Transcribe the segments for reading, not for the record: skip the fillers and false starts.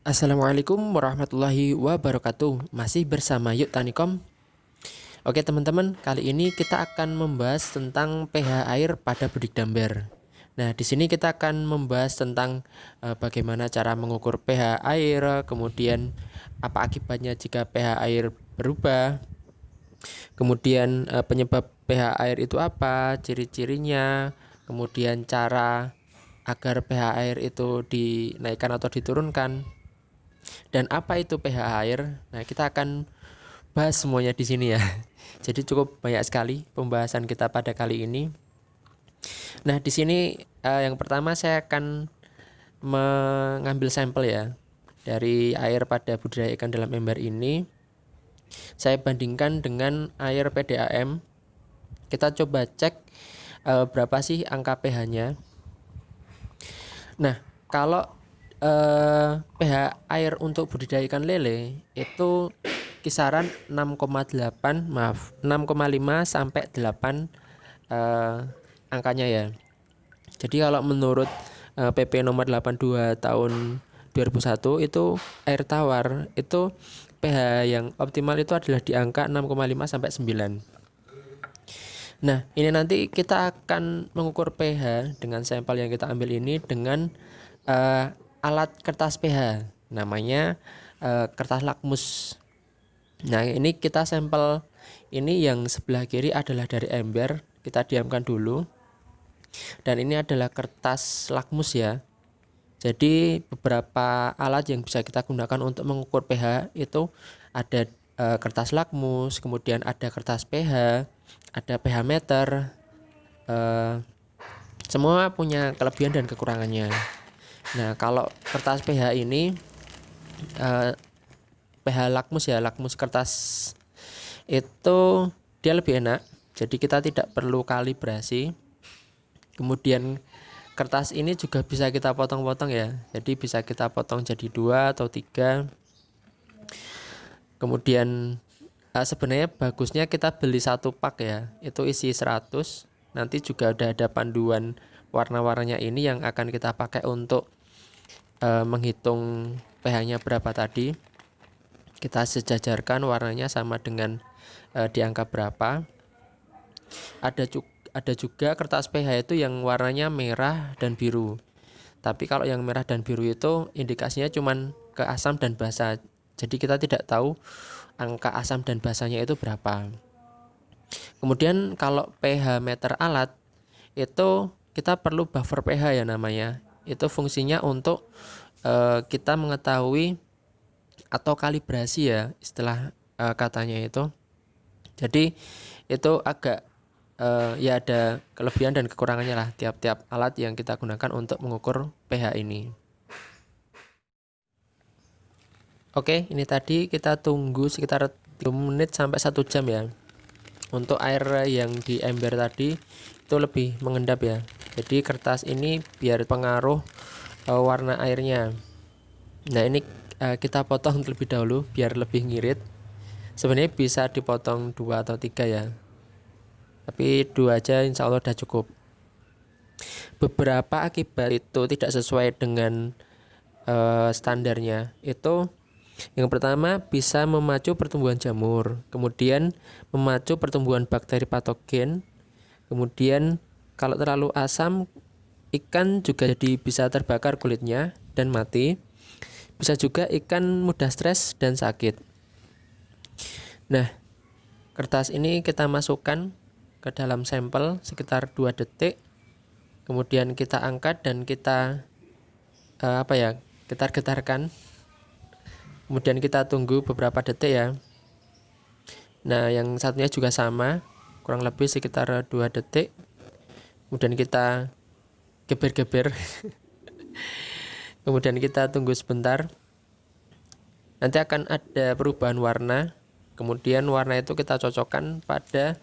Assalamualaikum warahmatullahi wabarakatuh. Masih bersama Yuk Tanikom. Oke teman-teman, kali ini kita akan membahas tentang pH air pada bedik damber. Nah, di sini kita akan membahas tentang bagaimana cara mengukur pH air, kemudian apa akibatnya jika pH air berubah, kemudian penyebab pH air itu apa, ciri-cirinya, kemudian cara agar pH air itu dinaikkan atau diturunkan. Dan apa itu pH air? Nah, kita akan bahas semuanya di sini ya. Jadi cukup banyak sekali pembahasan kita pada kali ini. Nah, di sini yang pertama saya akan mengambil sampel ya dari air pada budidaya ikan dalam ember ini. Saya bandingkan dengan air PDAM. Kita coba cek berapa sih angka pH-nya. Nah, kalau pH air untuk budidaya ikan lele itu kisaran 6,8, maaf, 6,5 sampai 8 angkanya ya. Jadi kalau menurut PP nomor 82 tahun 2001 itu air tawar itu pH yang optimal itu adalah di angka 6,5 sampai 9. Nah, ini nanti kita akan mengukur pH dengan sampel yang kita ambil ini dengan alat kertas pH, namanya kertas lakmus. Nah, ini kita sampel ini yang sebelah kiri adalah dari ember, kita diamkan dulu. Dan ini adalah kertas lakmus ya. Jadi beberapa alat yang bisa kita gunakan untuk mengukur pH itu ada kertas lakmus, kemudian ada kertas pH, ada pH meter. Semua punya kelebihan dan kekurangannya. Nah, kalau kertas pH ini pH lakmus ya, lakmus kertas itu dia lebih enak. Jadi kita tidak perlu kalibrasi. Kemudian kertas ini juga bisa kita potong-potong ya. Jadi bisa kita potong jadi 2 atau 3. Kemudian sebenarnya bagusnya kita beli satu pak ya. Itu isi 100. Nanti juga udah ada panduan warna-warnanya ini yang akan kita pakai untuk menghitung pH-nya berapa tadi. Kita sejajarkan warnanya sama dengan di angka berapa. Ada juga kertas pH itu yang warnanya merah dan biru. Tapi kalau yang merah dan biru itu indikasinya cuman ke asam dan basa. Jadi kita tidak tahu angka asam dan basanya itu berapa. Kemudian kalau pH meter alat itu kita perlu buffer pH ya namanya. Itu fungsinya untuk kita mengetahui atau kalibrasi ya istilah katanya itu. Jadi itu agak ya ada kelebihan dan kekurangannya lah tiap-tiap alat yang kita gunakan untuk mengukur pH ini. Oke, ini tadi kita tunggu sekitar 3 menit sampai 1 jam ya. Untuk air yang di ember tadi itu lebih mengendap ya. Jadi kertas ini biar pengaruh warna airnya. Nah, ini kita potong terlebih dahulu biar lebih ngirit. Sebenarnya bisa dipotong 2 atau 3 ya. Tapi 2 aja insya Allah udah cukup. Beberapa akibat itu tidak sesuai dengan standarnya. Itu yang pertama bisa memacu pertumbuhan jamur, kemudian memacu pertumbuhan bakteri patogen. Kemudian kalau terlalu asam, ikan juga jadi bisa terbakar kulitnya dan mati. Bisa juga ikan mudah stres dan sakit. Nah, kertas ini kita masukkan ke dalam sampel sekitar 2 detik. Kemudian kita angkat dan kita getar-getarkan. Kemudian kita tunggu beberapa detik ya. Nah, yang satunya juga sama, kurang lebih sekitar 2 detik. Kemudian kita geber-geber. Kemudian kita tunggu sebentar. Nanti akan ada perubahan warna. Kemudian warna itu kita cocokkan pada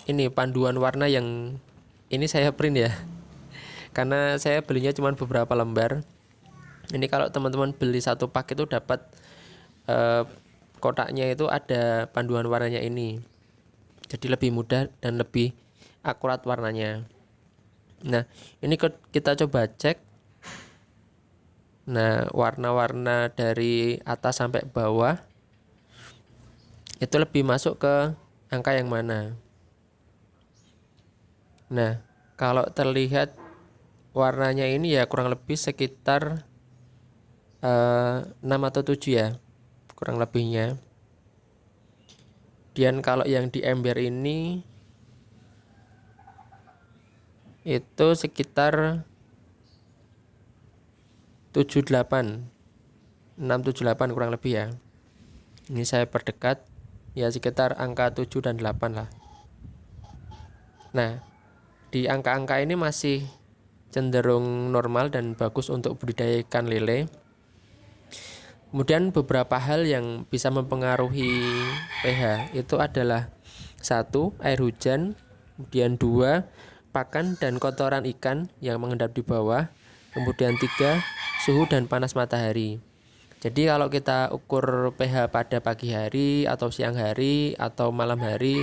ini panduan warna yang ini saya print ya. Karena saya belinya cuma beberapa lembar. Ini kalau teman-teman beli satu pak itu dapat kotaknya itu ada panduan warnanya ini. Jadi lebih mudah dan lebih akurat warnanya. Nah, ini kita coba cek. Nah, warna-warna dari atas sampai bawah itu lebih masuk ke angka yang mana? Nah, kalau terlihat warnanya ini ya kurang lebih sekitar 6 atau 7 ya, kurang lebihnya. Dan kalau yang di ember ini itu sekitar 78, 678 kurang lebih ya. Ini saya perdekat ya sekitar angka 7 dan 8 lah. Nah, di angka-angka ini masih cenderung normal dan bagus untuk budidaya ikan lele. Kemudian beberapa hal yang bisa mempengaruhi pH itu adalah 1. Air hujan, kemudian 2. Pakan dan kotoran ikan yang mengendap di bawah, kemudian 3. Suhu dan panas matahari. Jadi kalau kita ukur pH pada pagi hari atau siang hari atau malam hari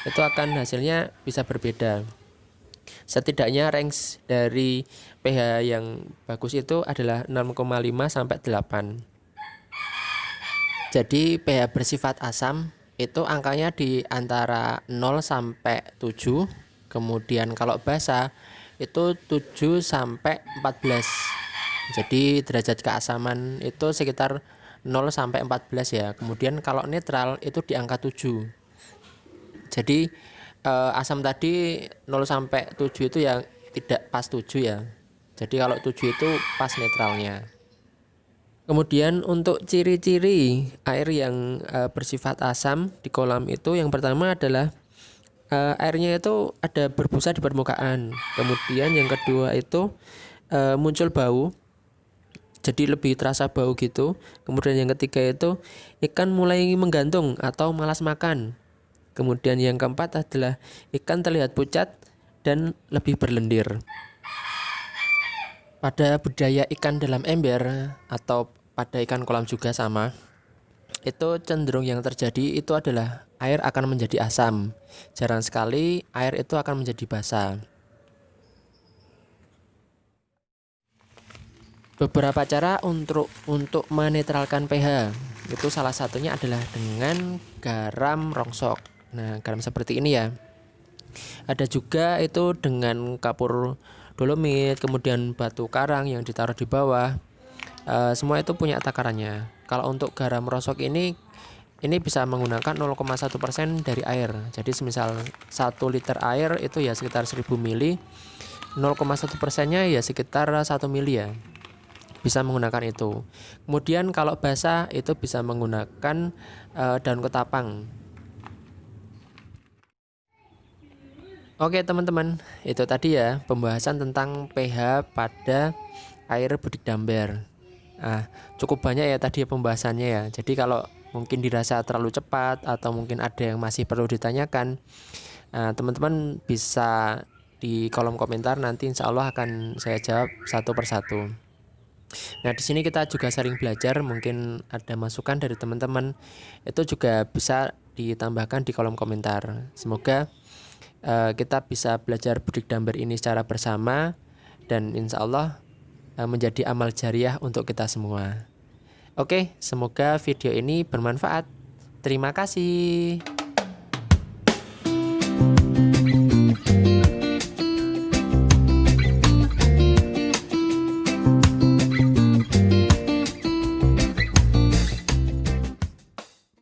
itu akan hasilnya bisa berbeda. Setidaknya range dari pH yang bagus itu adalah 6,5 sampai 8. Jadi pH bersifat asam itu angkanya di antara 0 sampai 7. Kemudian kalau basa itu 7 sampai 14. Jadi derajat keasaman itu sekitar 0 sampai 14 ya. Kemudian kalau netral itu di angka 7. Jadi asam tadi 0 sampai 7 itu ya tidak pas 7 ya. Jadi kalau 7 itu pas netralnya. Kemudian untuk ciri-ciri air yang bersifat asam di kolam itu yang pertama adalah airnya itu ada berbusa di permukaan. Kemudian yang kedua itu muncul bau. Jadi lebih terasa bau gitu. Kemudian yang ketiga itu ikan mulai menggantung atau malas makan. Kemudian yang keempat adalah ikan terlihat pucat dan lebih berlendir. Pada budidaya ikan dalam ember atau pada ikan kolam juga sama. Itu cenderung yang terjadi itu adalah air akan menjadi asam. Jarang sekali air itu akan menjadi basa. Beberapa cara untuk menetralkan pH itu salah satunya adalah dengan garam rongsok. Nah, garam seperti ini ya. Ada juga itu dengan kapur dolomit, kemudian batu karang yang ditaruh di bawah. Semua itu punya takarannya. Kalau untuk garam rongsok ini bisa menggunakan 0,1% dari air. Jadi semisal 1 liter air itu ya sekitar 1000 mili, 0,1%-nya ya sekitar 1 mili ya. Bisa menggunakan itu. Kemudian kalau basah itu bisa menggunakan daun ketapang. Oke teman-teman, itu tadi ya pembahasan tentang pH pada air bedik damber. Cukup banyak ya tadi pembahasannya ya. Jadi kalau mungkin dirasa terlalu cepat atau mungkin ada yang masih perlu ditanyakan, teman-teman bisa di kolom komentar, nanti insya Allah akan saya jawab satu persatu. Nah, di sini kita juga sering belajar, mungkin ada masukan dari teman-teman, itu juga bisa ditambahkan di kolom komentar. Semoga kita bisa belajar bedik damber ini secara bersama dan insya Allah menjadi amal jariah untuk kita semua. Oke, semoga video ini bermanfaat. Terima kasih.